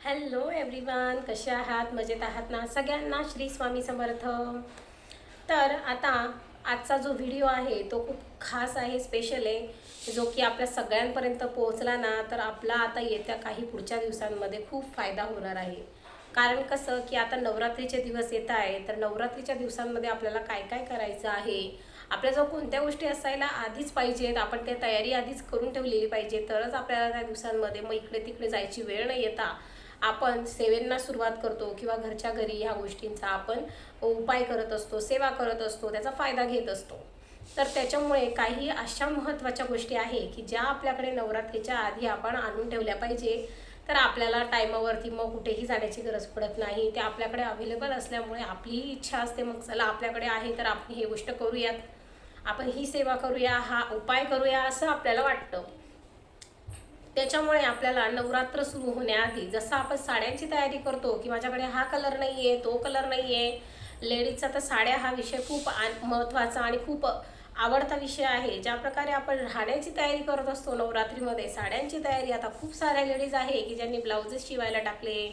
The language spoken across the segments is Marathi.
हॅलो एव्हरीवन, कसे आहात? मजेत आहात ना? सगळ्यांना श्री स्वामी समर्थ. तर आता आजचा जो व्हिडिओ आहे तो खूप खास आहे, स्पेशल आहे, जो की आपल्या सगळ्यांपर्यंत पोहोचला ना तर आपला आता येत्या काही पुढच्या दिवसांमध्ये खूप फायदा होणार आहे. कारण कसं की आता नवरात्रीचे दिवस येत आहे, तर नवरात्रीच्या दिवसांमध्ये आपल्याला काय काय करायचं आहे, आपल्याजवळ कोणत्या गोष्टी असायला आधीच पाहिजेत, आपण त्या तयारी आधीच करून ठेवलेली पाहिजे, तरच आपल्याला त्या दिवसांमध्ये मग इकडे तिकडे जायची वेळ न येता आपण सेवेंना सुरुवात करतो किंवा घरच्या घरी ह्या गोष्टींचा आपण उपाय करत असतो, सेवा करत असतो, त्याचा फायदा घेत असतो. तर त्याच्यामुळे काही अशा महत्त्वाच्या गोष्टी आहे की ज्या आपल्याकडे नवरात्रीच्या आधी आपण आणून ठेवल्या पाहिजे, तर आपल्याला टायमावरती मग कुठेही जाण्याची गरज पडत नाही. ते आपल्याकडे अवेलेबल असल्यामुळे आपली इच्छा असते, मग चला आपल्याकडे आहे तर आपण ही गोष्ट करूयात, आपण ही सेवा करूया, हा उपाय करूया, असं आपल्याला वाटतं. त्याच्यामुळे आपल्याला नवरात्र सुरू होण्याआधी जसं आपण साड्यांची तयारी करतो की माझ्याकडे हा कलर नाही आहे, तो कलर नाही आहे, लेडीजचा तर साड्या हा विषय खूप महत्त्वाचा आणि खूप आवडता विषय आहे. ज्या प्रकारे आपण राहण्याची तयारी करत असतो नवरात्रीमध्ये, साड्यांची तयारी आता खूप साऱ्या लेडीज आहे की ज्यांनी ब्लाउजेस शिवायला टाकले,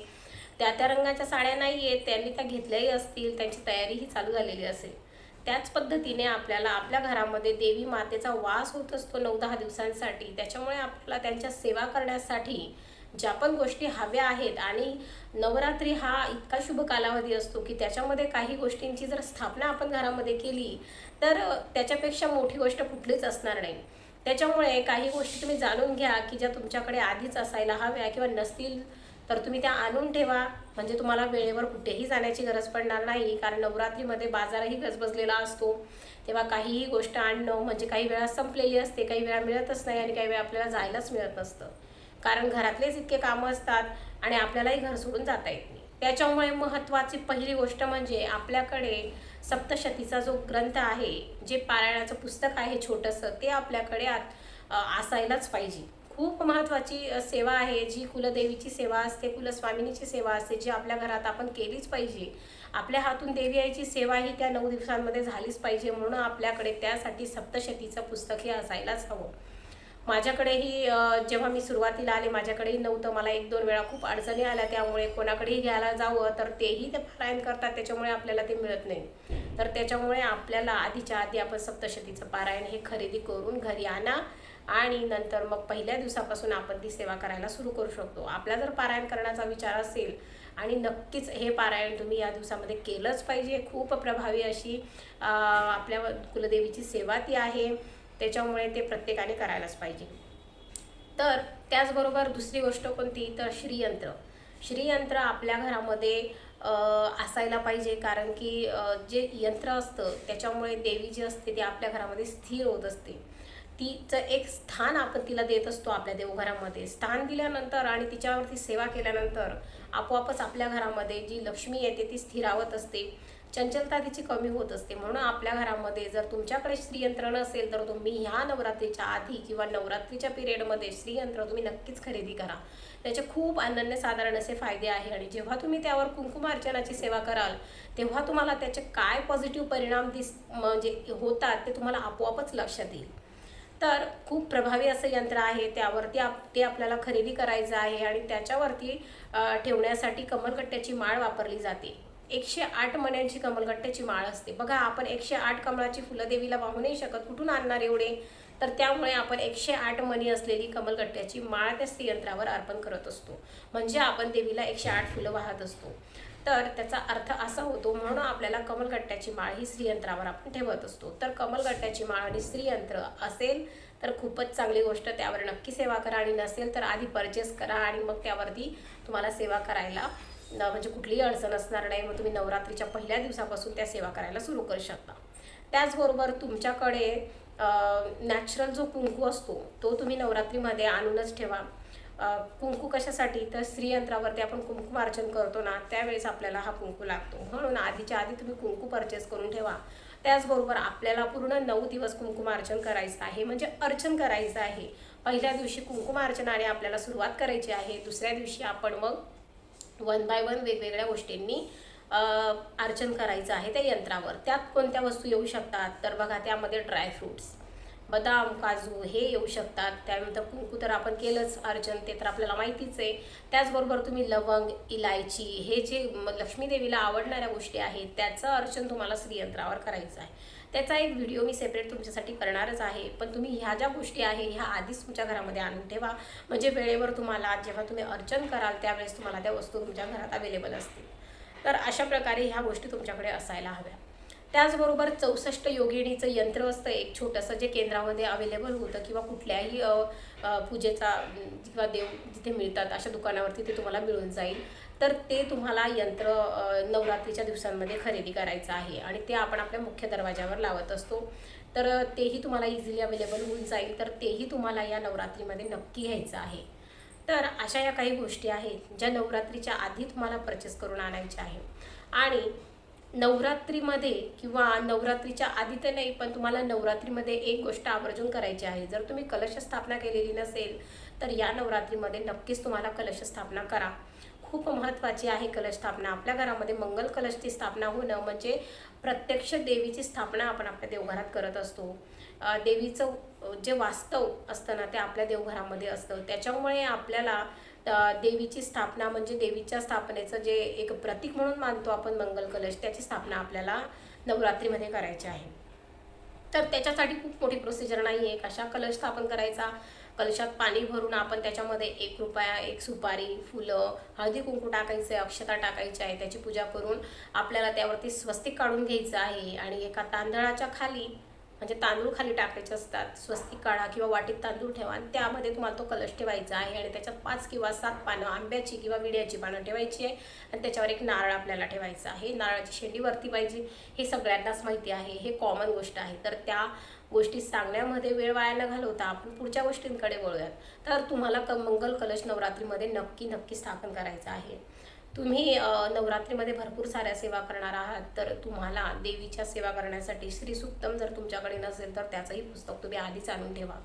त्या त्या रंगाच्या साड्या नाही आहेत, त्यांनी त्या घेतल्याही असतील, त्यांची तयारीही चालू झालेली असेल. त्याच पद्धतीने आपल्याला आपल्या घरामध्ये देवी मातेचा वास होत असतो 9-10 दिवसांसाठी. त्याच्यामुळे आपल्याला त्यांच्या सेवा करण्यासाठी ज्या पण गोष्टी हव्या आहेत, आणि नवरात्री हा इतका शुभ कालावधी असतो की त्याच्यामध्ये काही गोष्टींची जर स्थापना आपण घरामध्ये केली तर त्याच्यापेक्षा मोठी गोष्ट कुठलीच असणार नाही. त्याच्यामुळे काही गोष्टी तुम्ही जाणून घ्या की ज्या तुमच्याकडे आधीच असायला हव्या किंवा नसतील तर तुम्ही त्या आणून ठेवा, म्हणजे तुम्हाला वेळेवर कुठेही जाण्याची गरज पडणार नाही. कारण नवरात्रीमध्ये बाजारही गजबजलेला असतो, तेव्हा काहीही गोष्ट आणणं म्हणजे काही वेळा संपलेली असते, काही वेळा मिळतच नाही आणि काही वेळा आपल्याला जायलाच मिळत नसतं, कारण घरातलेच इतके कामं असतात आणि आपल्यालाही घर सोडून जाता येत नाही. त्याच्यामुळे महत्त्वाची पहिली गोष्ट म्हणजे आपल्याकडे सप्तशतीचा जो ग्रंथ आहे, जे पारायणाचं पुस्तक आहे छोटंसं, ते आपल्याकडे असायलाच पाहिजे. खूप महत्त्वाची सेवा आहे, जी कुलदेवीची सेवा असते, कुलस्वामिनीची सेवा असते, जी आपल्या घरात आपण केलीच पाहिजे. आपल्या हातून देवी आईची सेवा ही त्या 9 दिवसांमध्ये झालीच पाहिजे, म्हणून आपल्याकडे त्यासाठी सप्तशतीचं पुस्तक हे असायलाच हवं. माझ्याकडेही जेव्हा मी सुरुवातीला आले माझ्याकडेही नव्हतं, मला 1-2 वेळा खूप अडचणी आल्या, त्यामुळे कोणाकडेही घ्यायला जावं तर तेही ते पारायण करतात, त्याच्यामुळे आपल्याला ते मिळत नाही. तर त्याच्यामुळे आपल्याला आधीच्या आधी आपण सप्तशतीचं पारायण हे खरेदी करून घरी आणा आणि नंतर मग पहिल्या दिवसापासून आपण ती सेवा करायला सुरू करू शकतो. आपला जर पारायण करण्याचा विचार असेल, आणि नक्कीच हे पारायण तुम्ही या दिवसामध्ये केलंच पाहिजे. खूप प्रभावी अशी आपल्या कुलदेवीची सेवा ती आहे, त्याच्यामुळे ते प्रत्येकाने करायलाच पाहिजे. तर त्याचबरोबर दुसरी गोष्ट कोणती, तर श्रीयंत्र. श्रीयंत्र आपल्या घरामध्ये असायला पाहिजे, कारण की जे यंत्र असतं त्याच्यामुळे देवी जी असते ती आपल्या घरामध्ये स्थिर होत असते. तिचं एक स्थान आपण तिला देत असतो आपल्या देवघरामध्ये. स्थान दिल्यानंतर आणि तिच्यावरती सेवा केल्यानंतर आपोआपच आपल्या घरामध्ये जी लक्ष्मी येते ती स्थिरावत असते, चंचलता तिची कमी होत असते. म्हणून आपल्या घरामध्ये जर तुमच्याकडे श्रीयंत्र नसेल तर तुम्ही ह्या नवरात्रीच्या आधी किंवा नवरात्रीच्या पिरियडमध्ये श्रीयंत्र तुम्ही नक्कीच खरेदी करा. त्याचे खूप अनन्यसाधारण असे फायदे आहे, आणि जेव्हा तुम्ही त्यावर कुंकुमार्चनाची सेवा कराल तेव्हा तुम्हाला त्याचे काय पॉझिटिव्ह परिणाम म्हणजे होतात ते तुम्हाला आपोआपच लक्षात येईल. तर खूप प्रभावी असं यंत्र आहे, त्यावरती ते आपल्याला खरेदी करायचं आहे, आणि त्याच्यावरती ठेवण्यासाठी कमलगट्ट्याची माळ वापरली जाते. 108 मण्यांची कमलगट्ट्याची माळ असते. बघा, आपण 108 कमळाची फुलं देवीला वाहू नाही शकत, कुठून आणणार एवढे? तर त्यामुळे आपण 108 मणी असलेली कमलगट्ट्याची माळ त्या श्रीयंत्रावर अर्पण करत असतो, म्हणजे आपण देवीला 108 फुलं वाहत असतो. तर त्याचा अर्थ असा होतो, म्हणून आपल्याला कमलगट्ट्याची माळ ही श्रीयंत्रावर आपण ठेवत असतो. तर कमलगट्ट्याची माळ आणि श्रीयंत्र असेल तर खूपच चांगली गोष्ट, त्यावर नक्की सेवा करा, आणि नसेल तर आधी परचेस करा आणि मग त्यावरती तुम्हाला सेवा करायला म्हणजे कुठलीही अडचण असणार नाही. मग तुम्ही नवरात्रीच्या पहिल्या दिवसापासून त्या सेवा करायला सुरू करू शकता. त्याचबरोबर तुमच्याकडे नॅचरल जो कुंकू असतो तो तुम्ही नवरात्रीमध्ये आणूनच ठेवा. कुंकू कशासाठी, तर श्रीयंत्रावरती आपण कुंकुमार्चन करतो ना, त्यावेळेस आपल्याला हा कुंकू लागतो, म्हणून आधीच्या आधी तुम्ही कुंकू परचेस करून ठेवा. त्याचबरोबर आपल्याला पूर्ण 9 दिवस कुंकुमार्चन करायचं आहे, म्हणजे अर्चन करायचं आहे. पहिल्या दिवशी कुंकुमार्चनाने आपल्याला सुरुवात करायची आहे, दुसऱ्या दिवशी आपण मग 1 बाय 1 वेगवेगळ्या गोष्टींनी अर्चन करायचं आहे त्या यंत्रावर. त्यात कोणत्या वस्तू येऊ शकतात, तर बघा, त्यामध्ये ड्रायफ्रूट्स बदाम काजू हे येऊ शकतात. त्यानंतर कुंकू तर आपण केलंच अर्चन, ते तर आपल्याला माहितीच आहे. त्याचबरोबर तुम्ही लवंग, इलायची हे जे लक्ष्मी देवीला आवडणाऱ्या गोष्टी आहेत त्याचं अर्चन तुम्हाला श्रीयंत्रावर करायचं आहे. त्याचा एक व्हिडिओ मी सेपरेट तुमच्यासाठी करणारच आहे. पण तुम्ही ह्या ज्या गोष्टी आहे ह्या आधीच तुमच्या घरामध्ये आणून ठेवा, म्हणजे वेळेवर तुम्हाला जेव्हा तुम्ही अर्चन कराल त्यावेळेस तुम्हाला त्या वस्तू तुमच्या घरात अवेलेबल असतील. तर अशा प्रकारे ह्या गोष्टी तुमच्याकडे असायला हव्या. त्याचबरोबर 64 योगिनीचं यंत्र असतं एक छोटंसं, जे केंद्रामध्ये अवेलेबल होतं किंवा कुठल्याही पूजेचा किंवा देव जिथे मिळतात अशा दुकानावरती ते तुम्हाला मिळून जाईल. तर ते तुम्हाला यंत्र नवरात्रीच्या दिवसांमध्ये खरेदी करायचं आहे आणि ते आपण आपल्या मुख्य दरवाजावर लावत असतो. तर तेही तुम्हाला इझिली अवेलेबल होऊन जाईल. तर तेही तुम्हाला या नवरात्रीमध्ये नक्की घ्यायचं आहे. तर अशा या काही गोष्टी आहेत ज्या नवरात्रीच्या आधी तुम्हाला परचेस करून आणायच्या आहे. आणि नवरात्रीमध्ये किंवा नवरात्रीच्या आधी तर नाही, पण तुम्हाला नवरात्रीमध्ये एक गोष्ट आवर्जून करायची आहे. जर तुम्ही कलश स्थापना केलेली नसेल तर या नवरात्रीमध्ये नक्कीच तुम्हाला कलश स्थापना करा. खूप महत्त्वाची आहे कलश स्थापना. आपल्या घरामध्ये मंगल कलशची स्थापना होणं म्हणजे प्रत्यक्ष देवीची स्थापना आपण आपल्या देवघरात करत असतो. देवीचं जे वास्तव असतं ना ते आपल्या देवघरामध्ये असतं. त्याच्यामुळे आपल्याला देवीची स्थापना म्हणजे देवीच्या स्थापनेचं जे एक प्रतीक म्हणून मानतो आपण मंगल कलश, त्याची स्थापना आपल्याला नवरात्रीमध्ये करायची आहे. तर त्याच्यासाठी खूप मोठी प्रोसिजर नाही आहे. कशा कलश स्थापन करायचा, कलशात पाणी भरून आपण त्याच्यामध्ये 1 रुपया, 1 सुपारी, फुलं, हळदी कुंकू टाकायचं आहे, अक्षता टाकायची आहे. त्याची पूजा करून आपल्याला त्यावरती स्वस्तिक काढून घ्यायचं आहे आणि एका तांदळाच्या खाली म्हणजे तांदूळ खाली टाकायचे असतात. स्वस्तिक काढा किंवा वाटीत तांदूळ ठेवा आणि त्यामध्ये तुम्हाला तो कलश ठेवायचा आहे आणि त्याच्यात 5 किंवा 7 पानं आंब्याची किंवा विड्याची पानं ठेवायची आहे आणि त्याच्यावर एक नारळ आपल्याला ठेवायचा आहे. नारळाची शेंडी वरती पाहिजे, हे सगळ्यांनाच माहिती आहे, हे कॉमन गोष्ट आहे. तर त्या गोष्टी सांगण्यामध्ये वेळ वाया न घालवता आपण पुढच्या गोष्टींकडे वळूयात. तर तुम्हाला मंगल कलश नवरात्रीमध्ये नक्की स्थापन करायचं आहे. तुम्ही नवरात्रीमध्ये भरपूर साऱ्या सेवा करणार आहात, तर तुम्हाला देवीच्या सेवा करण्यासाठी श्री सुक्तम जर तुमच्याकडे नसेल तर त्याचंही पुस्तक तुम्ही आधीच आणून ठेवा.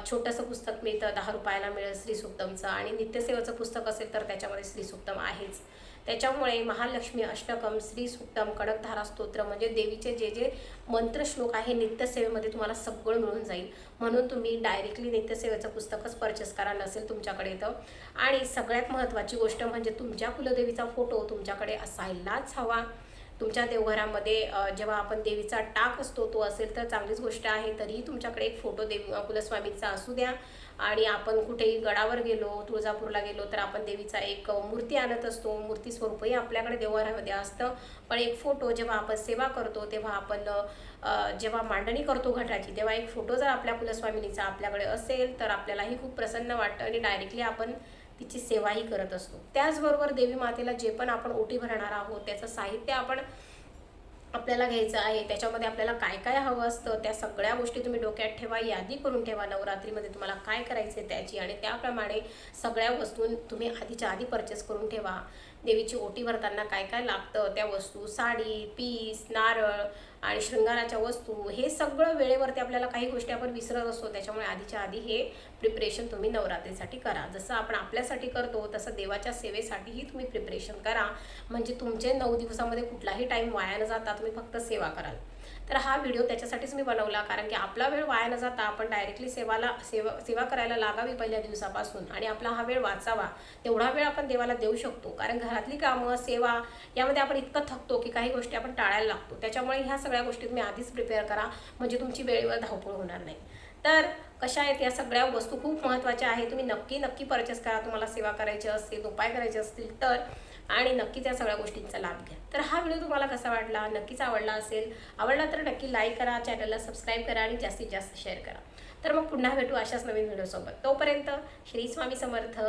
छोटंसं पुस्तक मिळतं, 10 रुपयाला मिळेल श्री सुक्तमचं, आणि नित्यसेवेचं पुस्तक असेल तर त्याच्यामध्ये श्री सुक्तम आहेच. त्याच्यामुळे महालक्ष्मी अष्टकम, श्री सुक्तम, कडकधारा स्तोत्र म्हणजे देवीचे जे जे मंत्रश्लोक आहे नित्यसेवेमध्ये तुम्हाला सगळं मिळून जाईल. म्हणून तुम्ही डायरेक्टली नित्यसेवेचं पुस्तकच परचेस करा नसेल तुमच्याकडे तर. आणि सगळ्यात महत्त्वाची गोष्ट म्हणजे तुमच्या कुलदेवीचा फोटो तुमच्याकडे असायलाच हवा. तुमच्या देवघरामध्ये जेव्हा आपण देवीचा टाक असतो तो असेल तर चांगलीच गोष्ट आहे. तरीही तुमच्याकडे एक फोटो कुलस्वामींचा असू द्या. आणि आपण कुठेही गडावर गेलो, तुळजापूरला गेलो तर आपण देवीचा एक मूर्ती आणत असतो. मूर्ती स्वरूपही आपल्याकडे देवघरामध्ये असतं. पण एक फोटो जेव्हा आपण सेवा करतो तेव्हा आपण जेव्हा मांडणी करतो घटाची तेव्हा एक फोटो जर आपल्या कुलस्वामिनीचा आपल्याकडे असेल तर आपल्यालाही खूप प्रसन्न वाटतं आणि डायरेक्टली आपण तिची सेवाही करत असतो. त्याचबरोबर देवी मातेला जे पण आपण ओटी भरणार आहोत त्याचं साहित्य आपल्याला घ्यायचं आहे. त्याच्यामध्ये आपल्याला काय काय हवं असतं त्या सगळ्या गोष्टी तुम्ही डोक्यात ठेवा, यादी करून ठेवा. नवरात्रीमध्ये तुम्हाला काय करायचं त्याची, आणि त्याप्रमाणे सगळ्या वस्तू तुम्ही आधीच्या आधी परचेस करून ठेवा. देवीची ओटी भरताना काय काय लागतं त्या वस्तू, साडी, पीस, नारळ आणि शृंगाराच्या वस्तू, हे सगळं वेळेवरती आपल्याला काही गोष्टी आपण विसरत असतो. त्याच्यामुळे आधीच्या आधी हे प्रिपरेशन तुम्ही नवरात्रीसाठी करा. जसं आपण आपल्यासाठी करतो तसं देवाच्या सेवेसाठीही तुम्ही प्रिपरेशन करा. म्हणजे तुमचे 9 दिवसामध्ये कुठलाही टाईम वाया न जाता तुम्ही फक्त सेवा कराल. तर हा व्हिडिओ त्याच्यासाठीच मी बनवला, कारण की आपला वेळ वाया न जाता आपण डायरेक्टली सेवा करायला लागावी पहिल्या दिवसापासून आणि आपला हा वेळ वाचावा. तेवढा वेळ आपण देवाला देऊ शकतो, कारण घरातली कामं, सेवा यामध्ये आपण इतकं थकतो की काही गोष्टी आपण टाळायला लागतो. त्याच्यामुळे ह्या सगळ्या गोष्टी तुम्ही आधीच प्रिपेअर करा, म्हणजे तुमची वेळेवर धावपळ होणार नाही. तर कशा आहेत या सगळ्या वस्तू खूप महत्त्वाच्या आहेत. तुम्ही नक्की परचेस करा तुम्हाला सेवा करायची असतील, उपाय करायचे असतील तर, आणि नक्की त्या सगळ्या गोष्टींचा लाभ घ्या. तर हा व्हिडिओ तुम्हाला कसा वाटला, नक्कीच आवडला असेल. आवडला तर नक्की लाईक करा, चॅनलला सबस्क्राईब करा आणि जास्तीत जास्त शेअर करा. तर मग पुन्हा भेटू अशाच नवीन व्हिडिओसोबत. तोपर्यंत श्री स्वामी समर्थ.